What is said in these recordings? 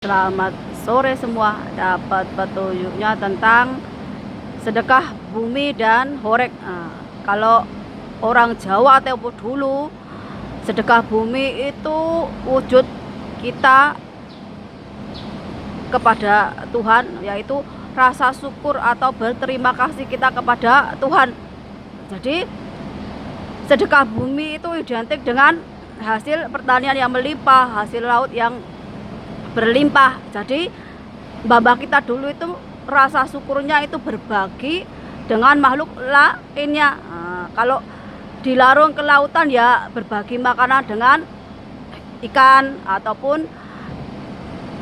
Selamat sore semua, dapat petunjuknya tentang sedekah bumi dan horeg. Kalau orang Jawa tempo dulu, sedekah bumi itu wujud kita kepada Tuhan, yaitu rasa syukur atau berterima kasih kita kepada Tuhan. Jadi sedekah bumi itu identik dengan hasil pertanian yang melimpah, hasil laut yang berlimpah. Jadi babak kita dulu itu rasa syukurnya itu berbagi dengan makhluk lainnya. Kalau dilarung ke lautan ya berbagi makanan dengan ikan, ataupun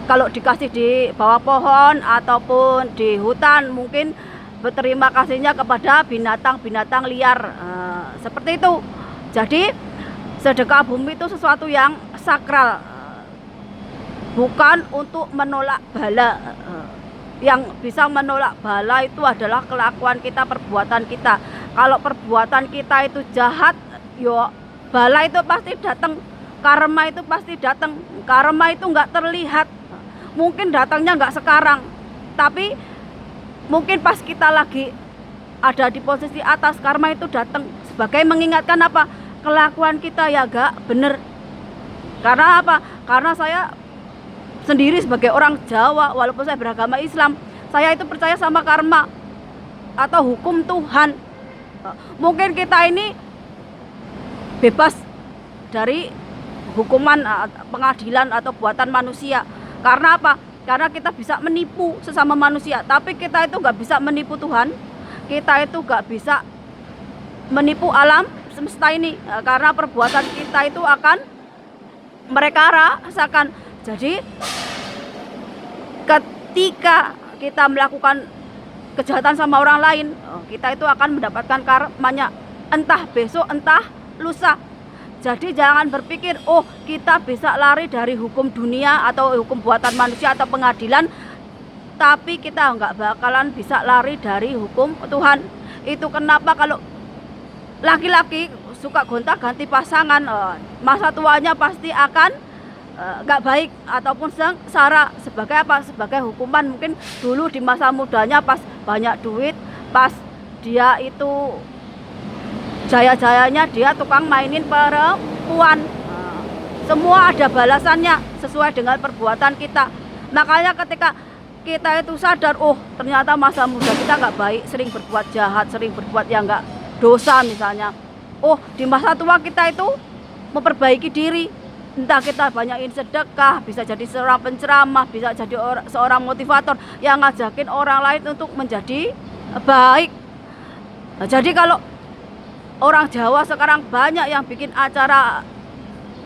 kalau dikasih di bawah pohon ataupun di hutan mungkin berterima kasihnya kepada binatang-binatang liar, seperti itu. Jadi sedekah bumi itu sesuatu yang sakral, bukan untuk menolak bala. Yang bisa menolak bala itu adalah kelakuan kita, perbuatan kita. Kalau perbuatan kita itu jahat, yo bala itu pasti datang, karma itu pasti datang. Karma itu nggak terlihat, mungkin datangnya nggak sekarang, tapi mungkin pas kita lagi ada di posisi atas, karma itu datang sebagai mengingatkan apa, kelakuan kita ya gak bener. Karena apa? Karena saya sendiri sebagai orang Jawa, walaupun saya beragama Islam, saya itu percaya sama karma atau hukum Tuhan. Mungkin kita ini bebas dari hukuman pengadilan atau buatan manusia. Karena apa? Karena kita bisa menipu sesama manusia, tapi kita itu nggak bisa menipu Tuhan. Kita itu nggak bisa menipu alam semesta ini, karena perbuatan kita itu akan mereka rasakan. Jadi ketika kita melakukan kejahatan sama orang lain, kita itu akan mendapatkan karmanya, entah besok entah lusa. Jadi jangan berpikir, oh kita bisa lari dari hukum dunia atau hukum buatan manusia atau pengadilan, tapi kita nggak bakalan bisa lari dari hukum Tuhan. Itu kenapa kalau laki-laki suka gonta-ganti pasangan, masa tuanya pasti akan nggak baik ataupun sengsara. Sebagai apa? Sebagai hukuman. Mungkin dulu di masa mudanya pas banyak duit, pas dia itu jaya-jayanya dia tukang mainin perempuan, semua ada balasannya sesuai dengan perbuatan kita. Makanya ketika kita itu sadar, oh ternyata masa muda kita nggak baik, sering berbuat jahat, sering berbuat yang nggak dosa misalnya, oh di masa tua kita itu memperbaiki diri. Entah kita banyakin sedekah, bisa jadi seorang penceramah, bisa jadi seorang motivator yang ngajakin orang lain untuk menjadi baik. Nah, jadi kalau orang Jawa sekarang banyak yang bikin acara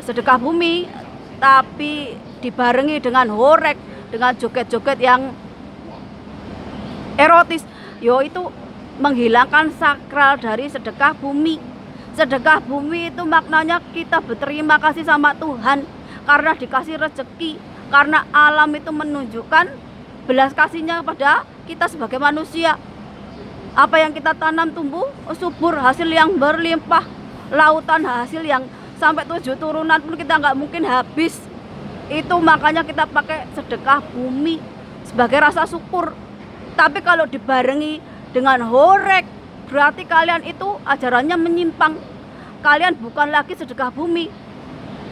sedekah bumi, tapi dibarengi dengan horeg, dengan joget-joget yang erotis, yo itu menghilangkan sakral dari sedekah bumi. Sedekah bumi itu maknanya kita berterima kasih sama Tuhan karena dikasih rezeki, karena alam itu menunjukkan belas kasihnya kepada kita sebagai manusia. Apa yang kita tanam tumbuh subur, hasil yang berlimpah, lautan hasil yang sampai 7 turunan pun kita nggak mungkin habis. Itu makanya kita pakai sedekah bumi sebagai rasa syukur. Tapi kalau dibarengi dengan horeg, berarti kalian itu ajarannya menyimpang. Kalian bukan lagi sedekah bumi,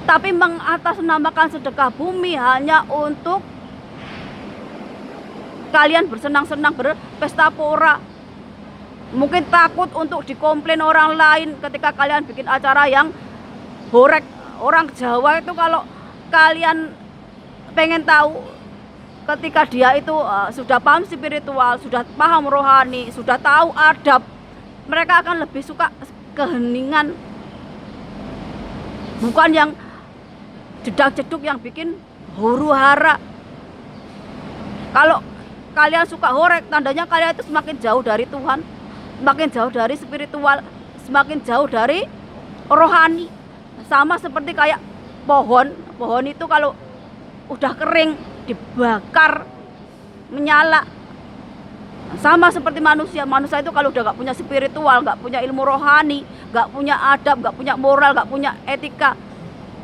tapi mengatasnamakan sedekah bumi hanya untuk kalian bersenang-senang, berpesta pora. Mungkin takut untuk dikomplain orang lain ketika kalian bikin acara yang horeg. Orang Jawa itu kalau kalian pengen tahu, ketika dia itu sudah paham spiritual, sudah paham rohani, sudah tahu adab, mereka akan lebih suka keheningan, bukan yang jedak-jeduk yang bikin huru hara. Kalau kalian suka horeg, tandanya kalian itu semakin jauh dari Tuhan, semakin jauh dari spiritual, semakin jauh dari rohani. Sama seperti kayak pohon itu kalau udah kering dibakar menyala. Sama seperti manusia itu kalau udah gak punya spiritual, gak punya ilmu rohani, gak punya adab, gak punya moral, gak punya etika,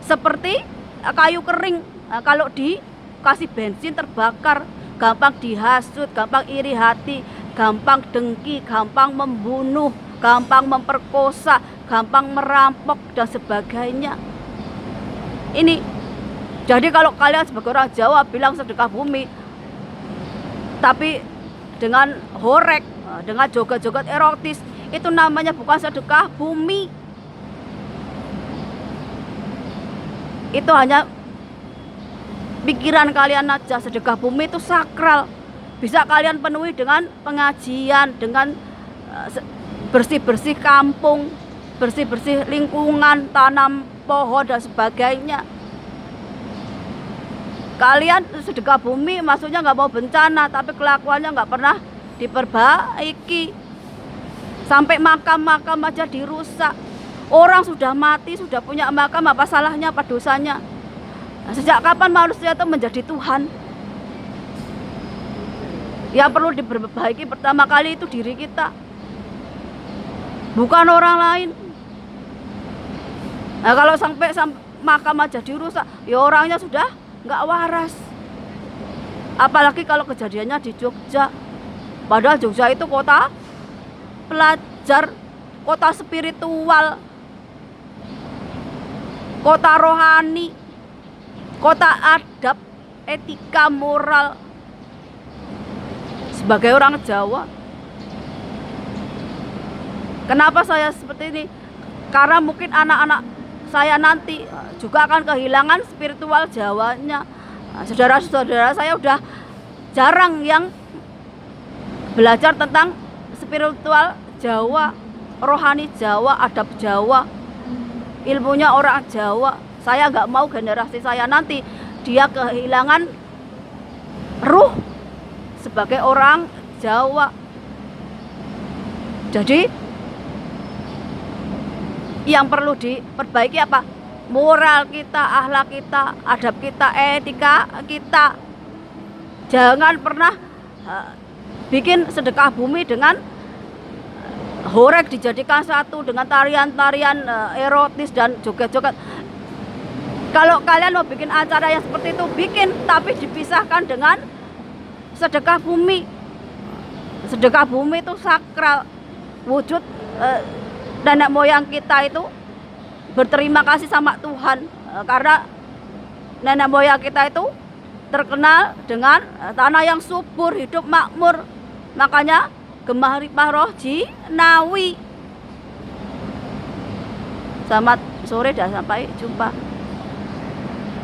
seperti kayu kering. Kalau di kasih bensin terbakar, gampang dihasut, gampang iri hati, gampang dengki, gampang membunuh, gampang memperkosa, gampang merampok dan sebagainya. Ini jadi kalau kalian sebagai orang Jawa bilang sedekah bumi, tapi dengan horek, dengan joget-joget erotis, itu namanya bukan sedekah bumi. Itu hanya pikiran kalian aja. Sedekah bumi itu sakral, bisa kalian penuhi dengan pengajian, dengan bersih-bersih kampung, bersih-bersih lingkungan, tanam pohon dan sebagainya. Kalian sedekah bumi maksudnya nggak mau bencana, tapi kelakuannya nggak pernah diperbaiki. Sampai makam-makam aja dirusak. Orang sudah mati, sudah punya makam, apa salahnya, apa dosanya? Nah, sejak kapan manusia itu menjadi Tuhan? Yang perlu diperbaiki pertama kali itu diri kita, bukan orang lain. Nah, kalau sampai makam aja dirusak, ya orangnya sudah nggak waras. Apalagi kalau kejadiannya di Jogja. Padahal Jogja itu kota pelajar, kota spiritual, kota rohani, kota adab, etika, moral. Sebagai orang Jawa, kenapa saya seperti ini? Karena mungkin anak-anak saya nanti juga akan kehilangan spiritual Jawanya. Saudara-saudara saya udah jarang yang belajar tentang spiritual Jawa, rohani Jawa, adab Jawa, ilmunya orang Jawa. Saya nggak mau generasi saya nanti dia kehilangan ruh sebagai orang Jawa. Jadi yang perlu diperbaiki apa? Moral kita, akhlak kita, adab kita, etika kita. Jangan pernah bikin sedekah bumi dengan horek dijadikan satu dengan tarian-tarian erotis dan joget-joget. Kalau kalian mau bikin acara yang seperti itu, bikin, tapi dipisahkan dengan sedekah bumi. Sedekah bumi itu sakral, wujud nenek moyang kita itu berterima kasih sama Tuhan, karena nenek moyang kita itu terkenal dengan tanah yang subur, hidup makmur. Makanya Gemah Ripah Roh Jinawi. Selamat sore dan sampai jumpa.